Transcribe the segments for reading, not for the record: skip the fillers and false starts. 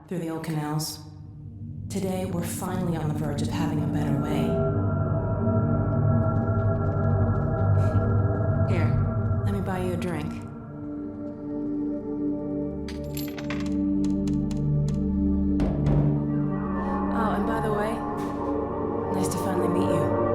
through the old canals. Today, we're finally on the verge of having a better way. Here, let me buy you a drink. Oh, and by the way, nice to finally meet you.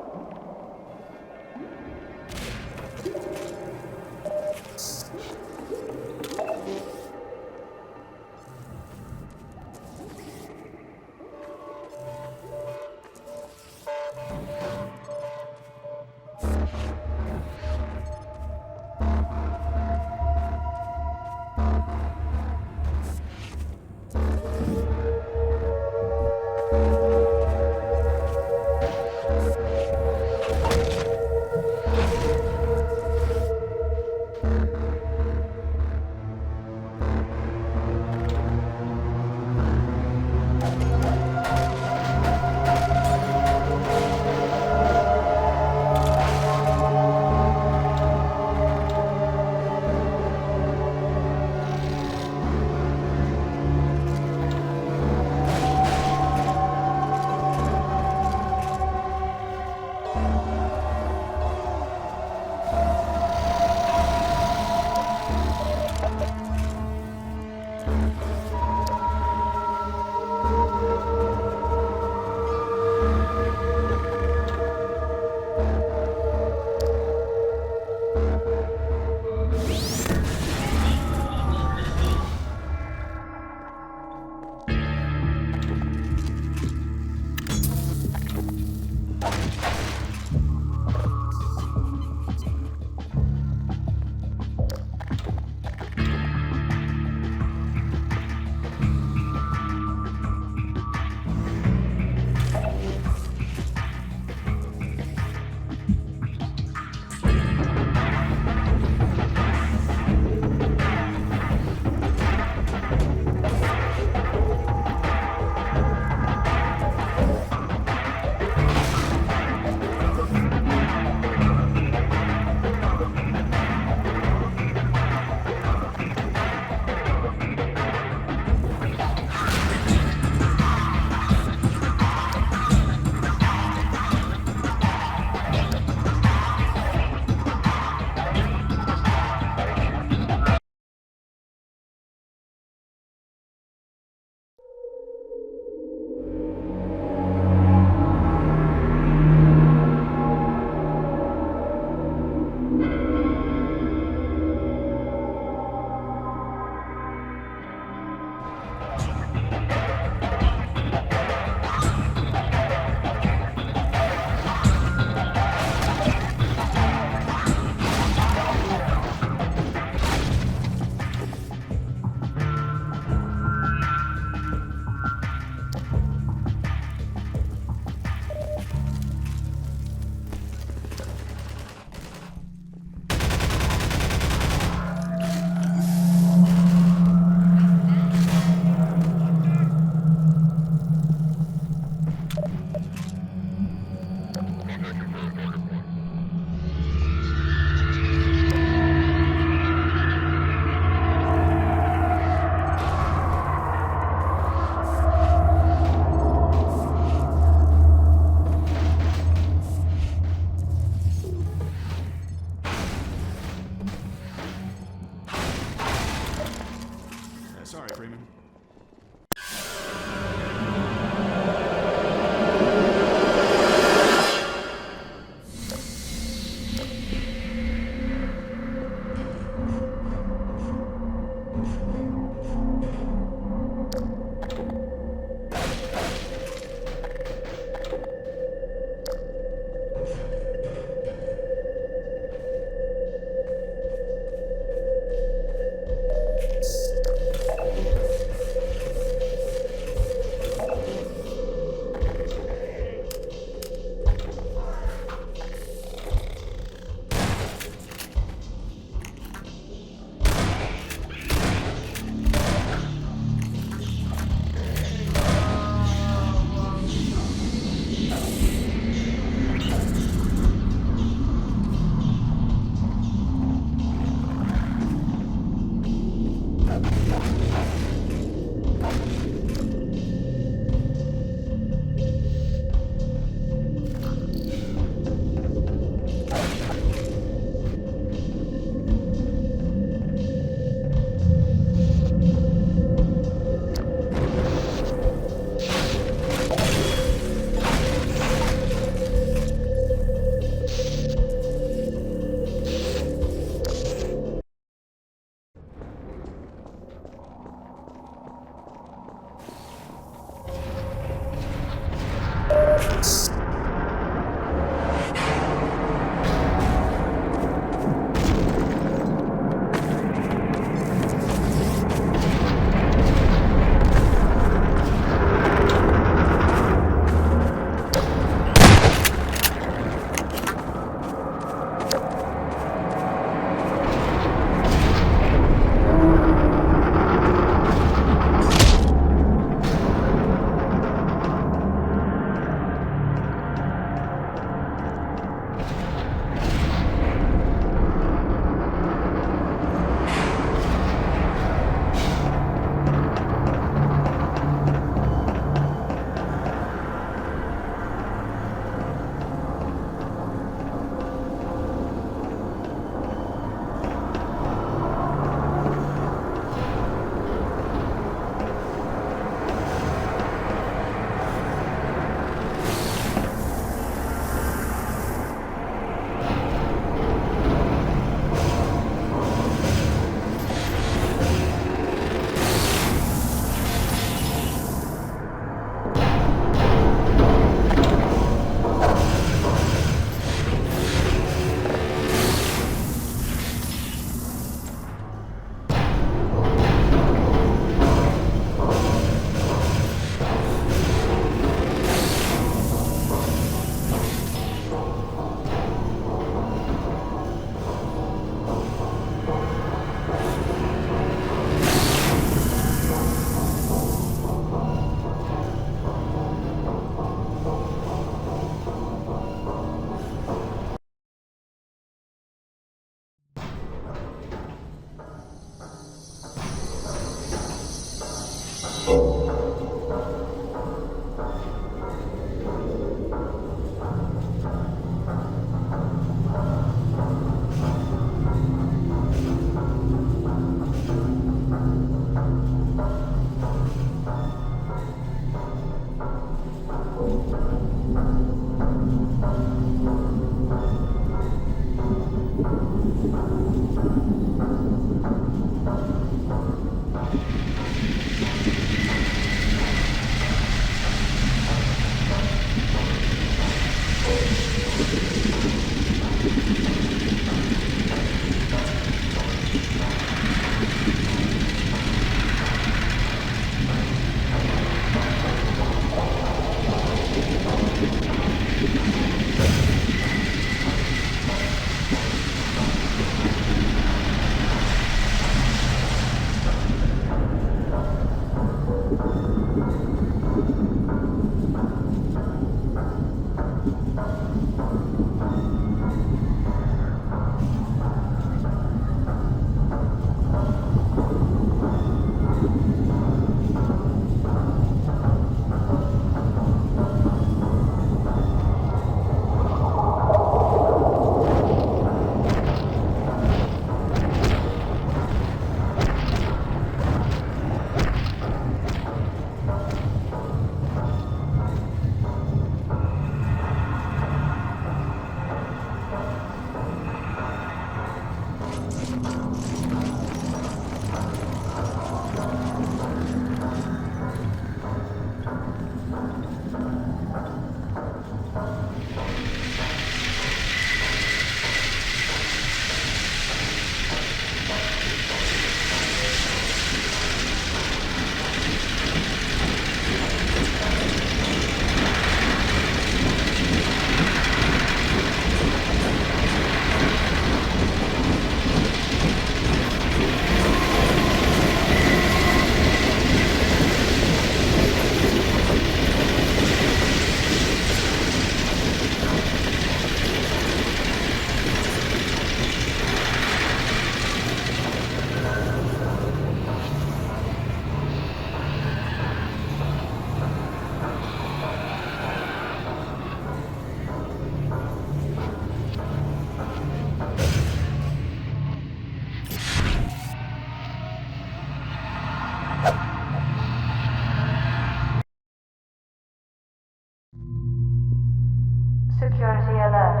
Security alert.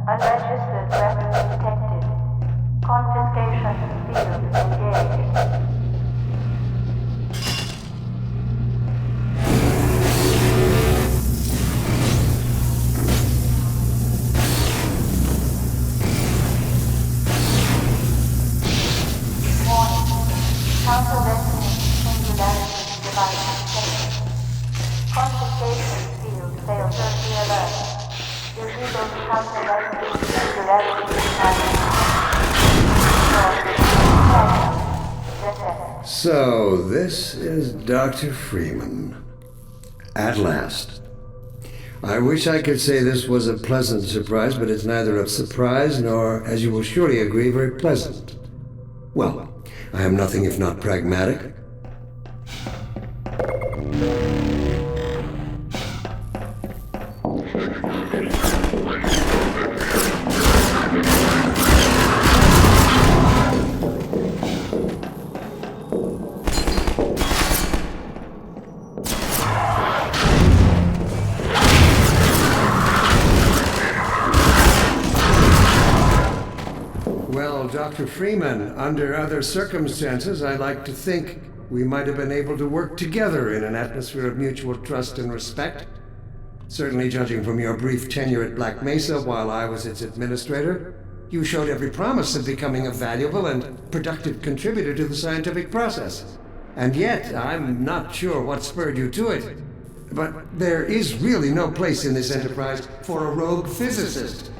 Unregistered weapons detected. Confiscation field engaged. Counter-resonance singularity device detected. Confiscation field failed. Security alert. Illegal counter-resonance singularity device. So, this is Dr. Freeman. At last. I wish I could say this was a pleasant surprise, but it's neither a surprise nor, as you will surely agree, very pleasant. Well, I am nothing if not pragmatic. Well, Dr. Freeman, under other circumstances, I like to think we might have been able to work together in an atmosphere of mutual trust and respect. Certainly, judging from your brief tenure at Black Mesa while I was its administrator, you showed every promise of becoming a valuable and productive contributor to the scientific process. And yet, I'm not sure what spurred you to it. But there is really no place in this enterprise for a rogue physicist.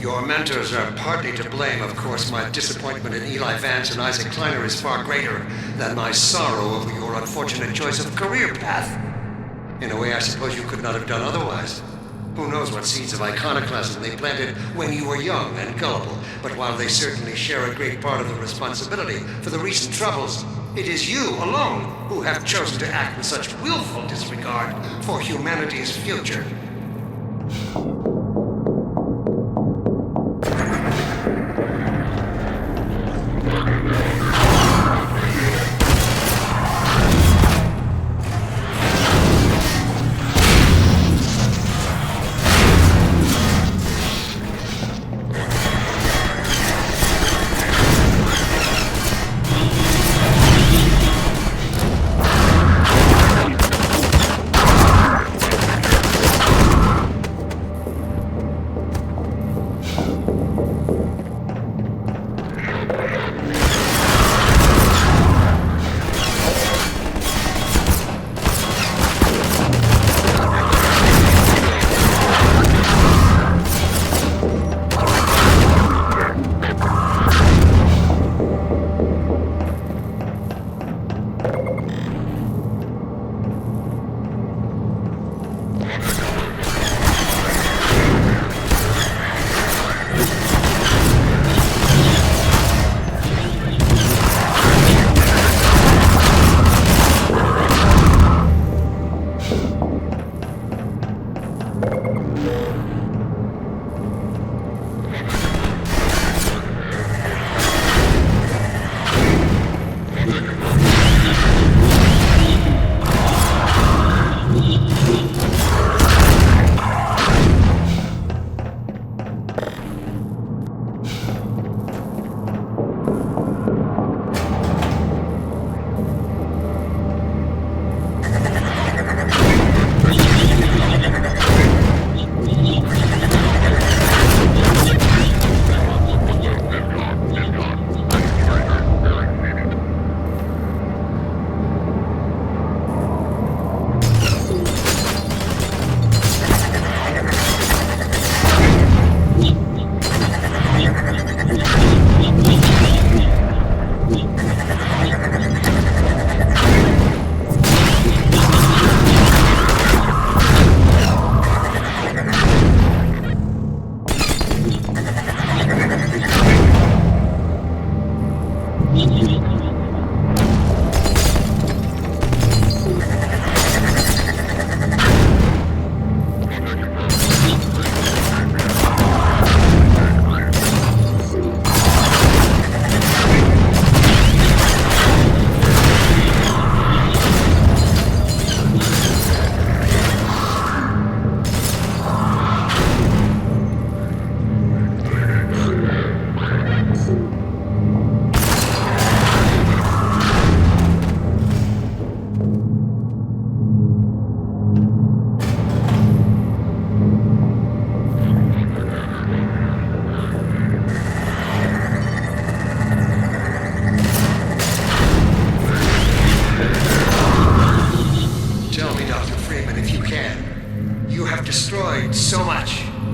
Your mentors are partly to blame, of course. My disappointment in Eli Vance and Isaac Kleiner is far greater than my sorrow over your unfortunate choice of career path. In a way, I suppose you could not have done otherwise. Who knows what seeds of iconoclasm they planted when you were young and gullible, but while they certainly share a great part of the responsibility for the recent troubles, it is you alone who have chosen to act with such willful disregard for humanity's future.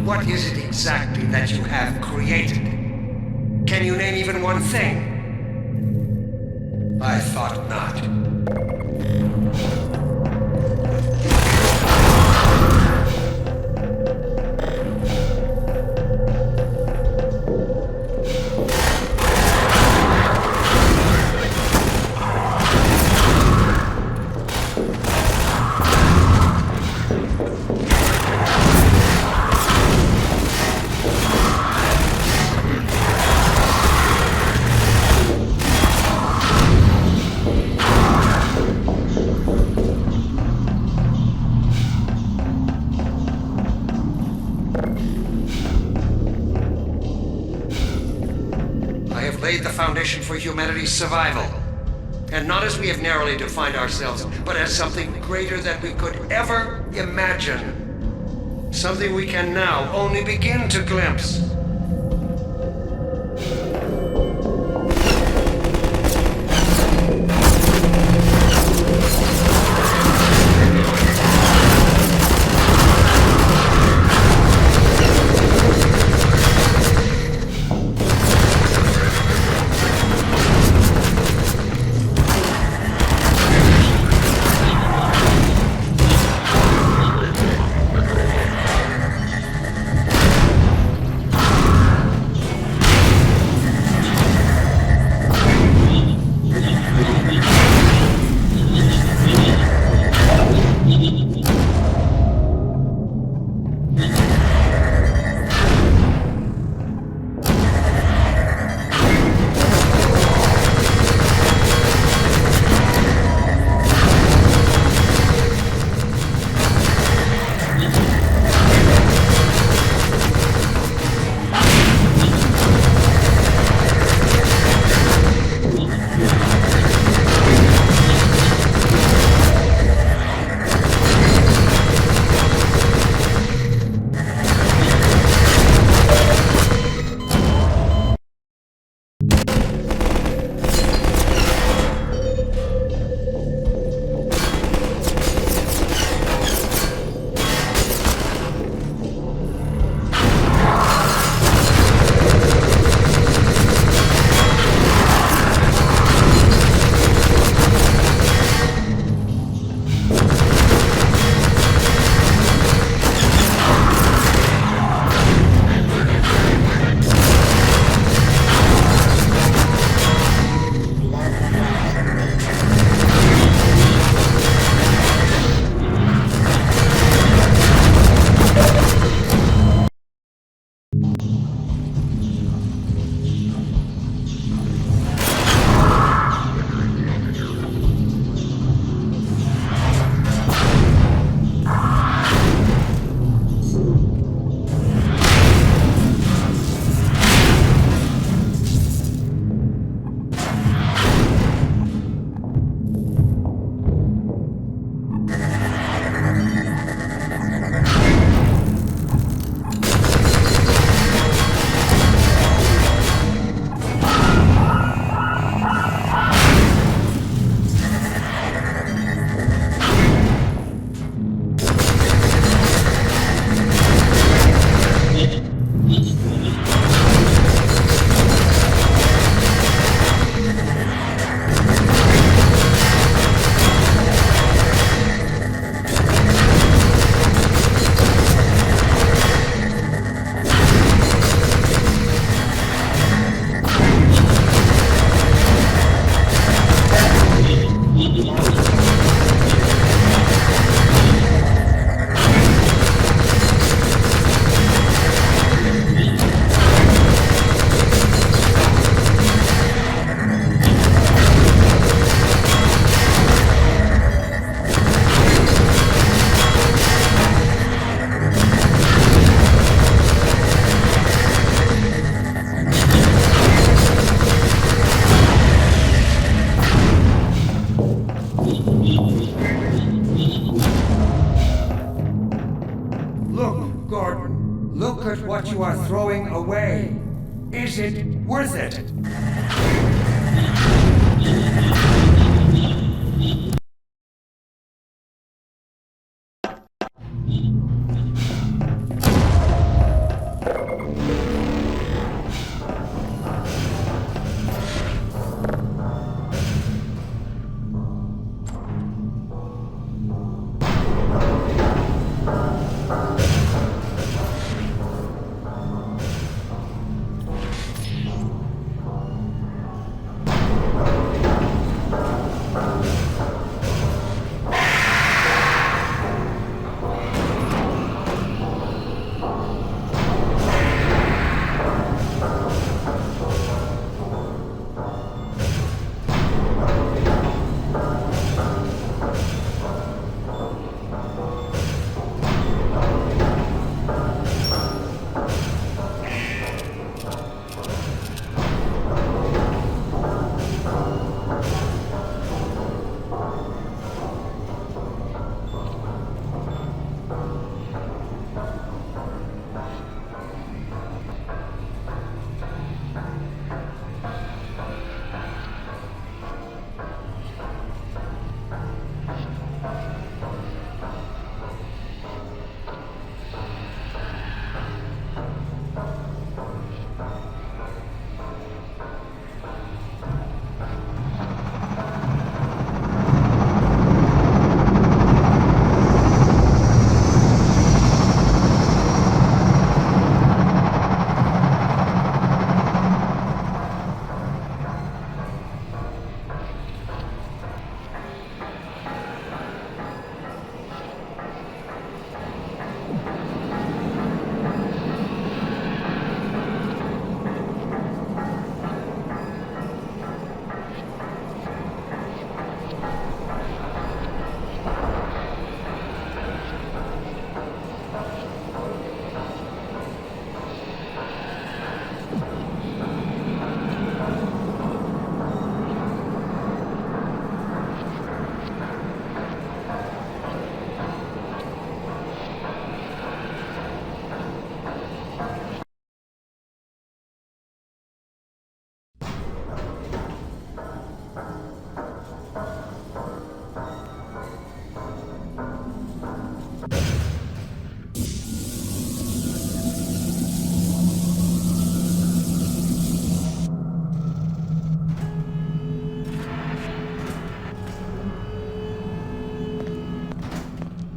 What is it exactly that you have created? Can you name even one thing? I thought not. laid the foundation for humanity's survival. And not as we have narrowly defined ourselves, but as something greater than we could ever imagine. Something we can now only begin to glimpse. what you are throwing away. Is it worth it?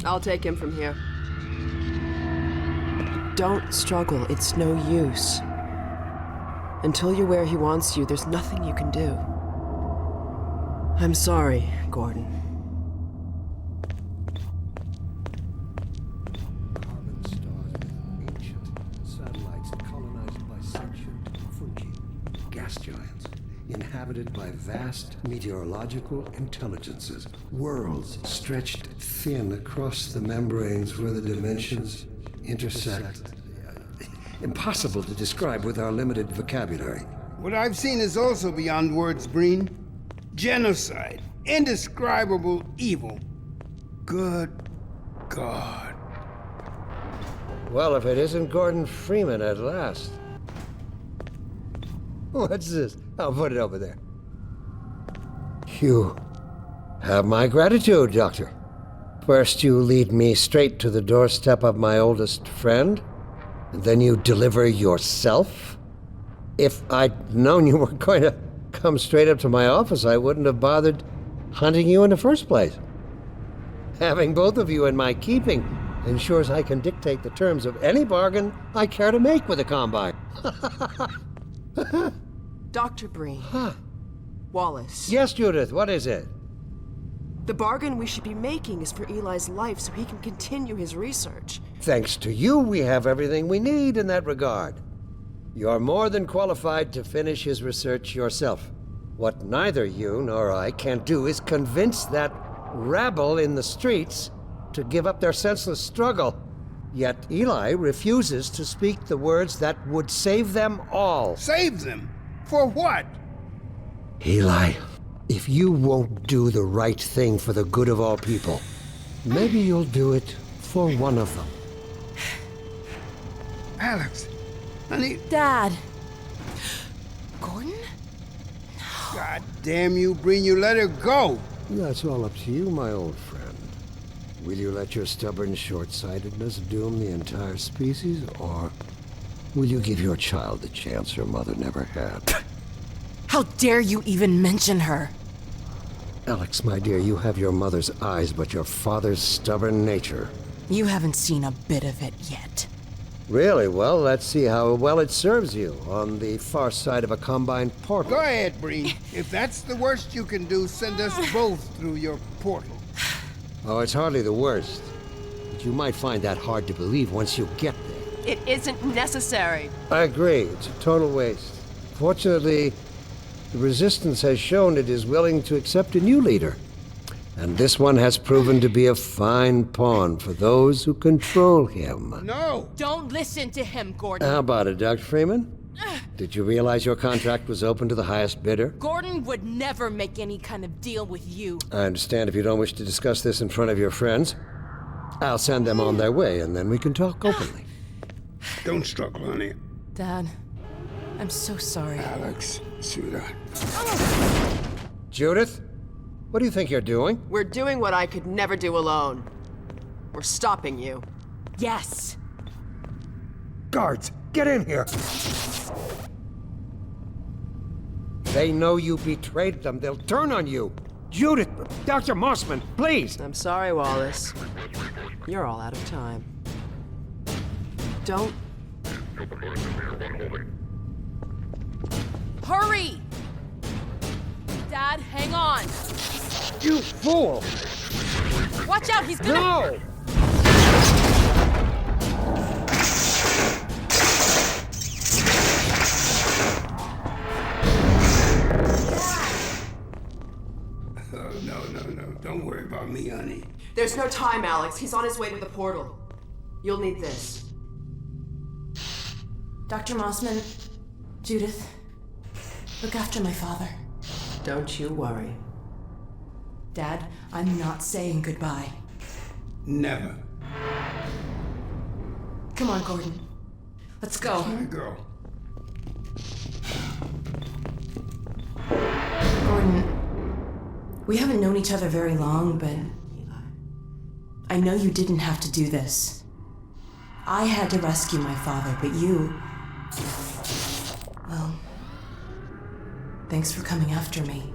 I'll take him from here. Don't struggle, it's no use. Until you're where he wants you, there's nothing you can do. I'm sorry, Gordon. Carbon stars, ancient satellites colonized by sentient fungi, gas giants, inhabited by vast meteorological intelligences, worlds stretched thin across the membranes where the dimensions intersect. Impossible to describe with our limited vocabulary. What I've seen is also beyond words, Breen. Genocide. Indescribable evil. Good God. Well, if it isn't Gordon Freeman at last. What's this? I'll put it over there. You have my gratitude, Doctor. First you lead me straight to the doorstep of my oldest friend, and then you deliver yourself? If I'd known you were going to come straight up to my office, I wouldn't have bothered hunting you in the first place. Having both of you in my keeping ensures I can dictate the terms of any bargain I care to make with the Combine. Dr. Breen. Wallace. Yes, Judith, what is it? The bargain we should be making is for Eli's life so he can continue his research. Thanks to you, we have everything we need in that regard. You're more than qualified to finish his research yourself. What neither you nor I can do is convince that rabble in the streets to give up their senseless struggle. Yet Eli refuses to speak the words that would save them all. Save them? For what? Eli, if you won't do the right thing for the good of all people, maybe you'll do it for one of them. Alex, honey. Dad. Gordon? God damn you, Breen, you let her go. That's all up to you, my old friend. Will you let your stubborn short-sightedness doom the entire species, or will you give your child the chance her mother never had? How dare you even mention her? Alex, my dear, you have your mother's eyes, but your father's stubborn nature. You haven't seen a bit of it yet. Really? Well, let's see how well it serves you on the far side of a Combine portal. Go ahead, Breen. If that's the worst you can do, send us both through your portal. Oh, it's hardly the worst. But you might find that hard to believe once you get there. It isn't necessary. I agree. It's a total waste. Fortunately, the Resistance has shown it is willing to accept a new leader. And this one has proven to be a fine pawn for those who control him. No! Don't listen to him, Gordon. How about it, Dr. Freeman? Did you realize your contract was open to the highest bidder? Gordon would never make any kind of deal with you. I understand if you don't wish to discuss this in front of your friends. I'll send them on their way, and then we can talk openly. Don't struggle, honey. Dad, I'm so sorry. Alex, sweetheart. Judith, what do you think you're doing? We're doing what I could never do alone. We're stopping you. Yes. Guards, get in here! They know you betrayed them. They'll turn on you. Judith, Dr. Mossman, please! I'm sorry, Wallace. You're all out of time. Don't... Hurry! Dad, hang on. You fool! Watch out, he's gonna... No! No. Don't worry about me, honey. There's no time, Alex. He's on his way to the portal. You'll need this. Dr. Mossman, Judith, look after my father. Don't you worry. Dad, I'm not saying goodbye. Never. Come on, Gordon. Let's go. My girl. Gordon, we haven't known each other very long, but I know you didn't have to do this. I had to rescue my father, but you... Well, thanks for coming after me.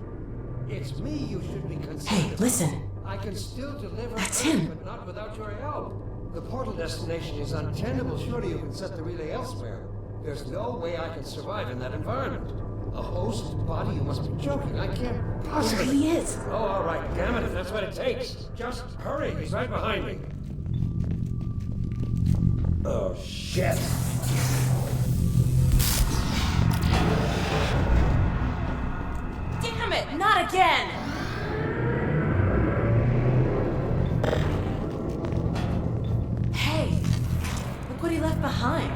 It's me you should be considering. Hey, listen. I can still deliver, That's him. but not without your help. The portal destination is untenable. Surely you can set the relay elsewhere. There's no way I can survive in that environment. A host body? You must be joking. I can't possibly... There he is. Oh, all right. Damn it, if that's what it takes. Just hurry. He's right behind me. Oh, shit. Damn it, not again! Hey, look what he left behind.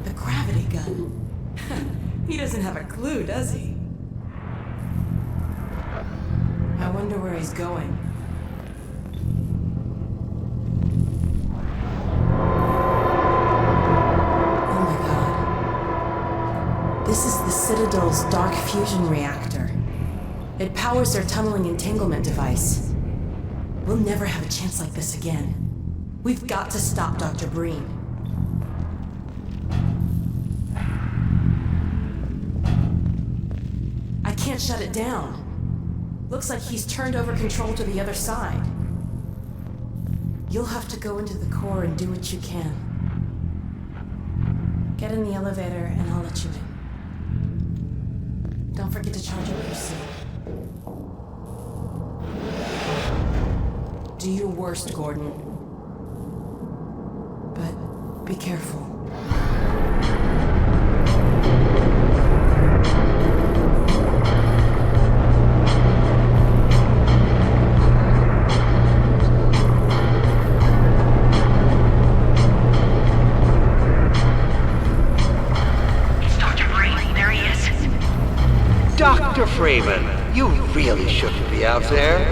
The gravity gun. He doesn't have a clue, does he? I wonder where he's going. Oh my god. This is the Citadel's dark fusion reactor. It powers their tunneling entanglement device. We'll never have a chance like this again. We've got to stop Dr. Breen. I can't shut it down. Looks like he's turned over control to the other side. You'll have to go into the core and do what you can. Get in the elevator and I'll let you in. Don't forget to charge up your suit. Do your worst, Gordon. But be careful. Dr. Freeman, you really shouldn't be out there.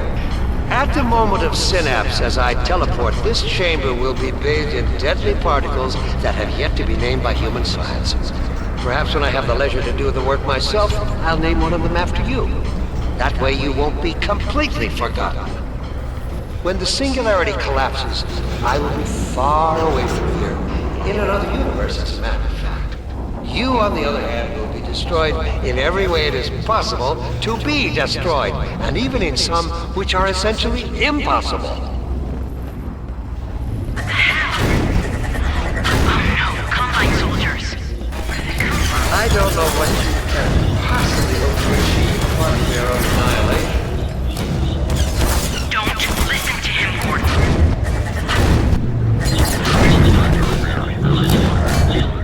At the moment of synapse, as I teleport, this chamber will be bathed in deadly particles that have yet to be named by human science. Perhaps when I have the leisure to do the work myself, I'll name one of them after you. That way you won't be completely forgotten. When the singularity collapses, I will be far away from here, in another universe, as a matter of fact. You, on the other hand, will be destroyed in every way it is possible to be destroyed, and even in some which are essentially impossible. What the hell? Oh no, Combine soldiers. Where did they come from? I don't know what you can possibly hope to achieve apart from your own annihilation. Don't listen to him, Gordon.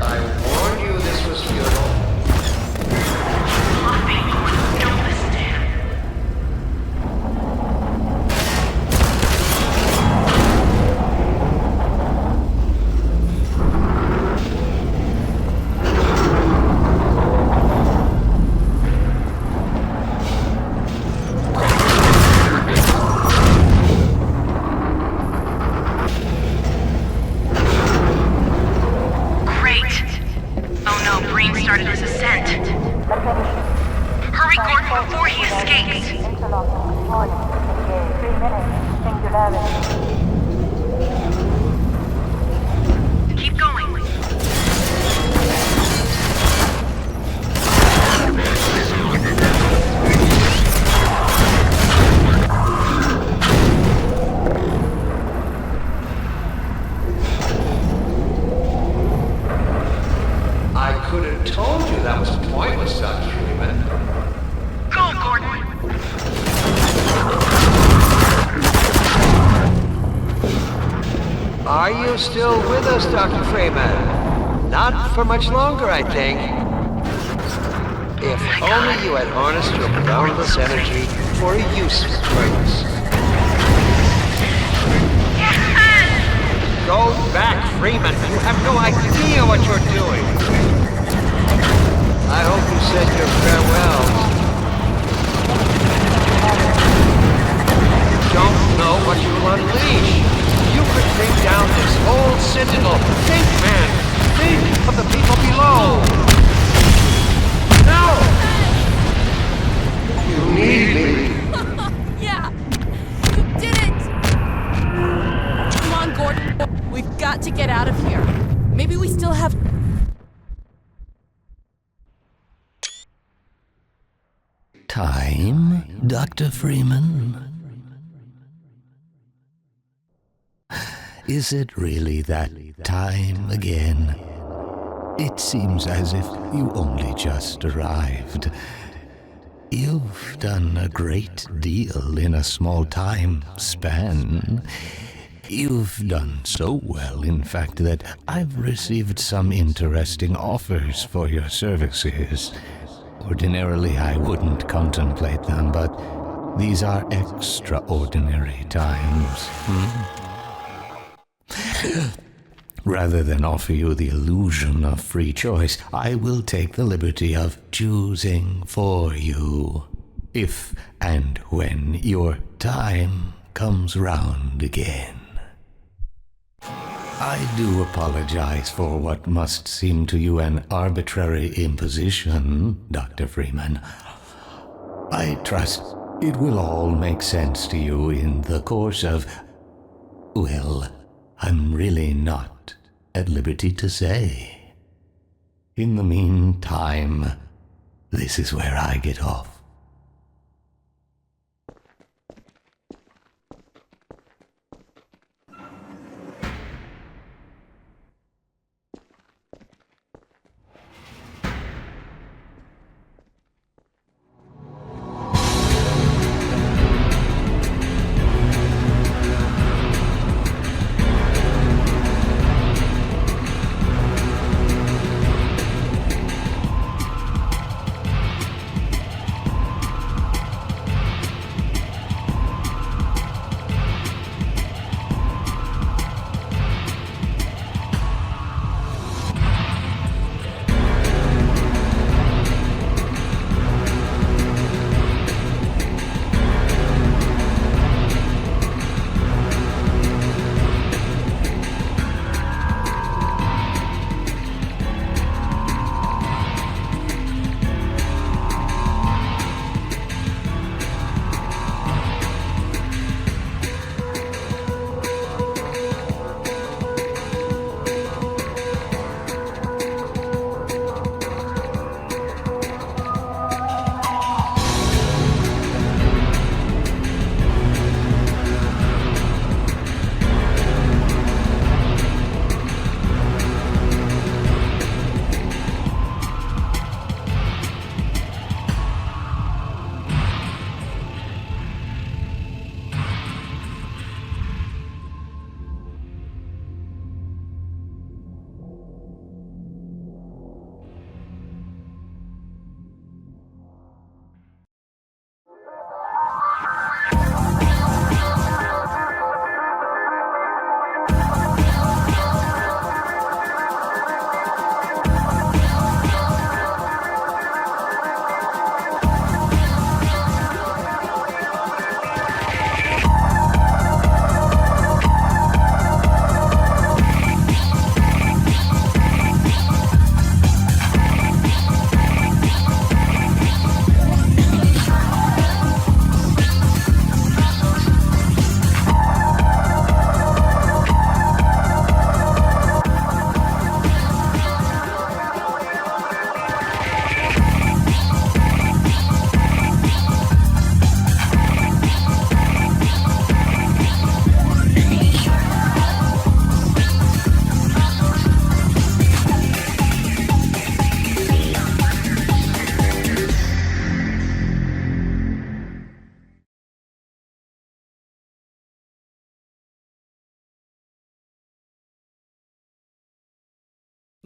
I warned you this was futile. Bluffing, Gordon. Don't listen to him. Great. Oh no, Breen started his ascent. Hurry, Gordon, before he escapes. Interlocking point. 3 minutes. Singularity. Keep going. I could have told you that was pointless, Dr. Freeman. Go, Gordon. Are you still with us, Dr. Freeman? Not for much longer, I think. If only you had harnessed your boundless energy for a useful purpose. Go back, Freeman. You have no idea what you're doing. I hope you said your farewells. You don't know what you will unleash. You could bring down this whole citadel. Think, man. Think of the people below. No! You need me. Yeah! You did it! Come on, Gordon. We've got to get out of here. Maybe we still have... Time, Dr. Freeman? Is it really that time again? It seems as if you only just arrived. You've done a great deal in a small time span. You've done so well, in fact, that I've received some interesting offers for your services. Ordinarily, I wouldn't contemplate them, but these are extraordinary times. Rather than offer you the illusion of free choice, I will take the liberty of choosing for you, if and when your time comes round again. I do apologize for what must seem to you an arbitrary imposition, Dr. Freeman. I trust it will all make sense to you in the course of... well, I'm really not at liberty to say. In the meantime, this is where I get off.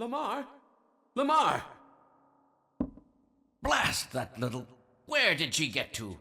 Lamar? Lamar! Blast that little... Where did she get to?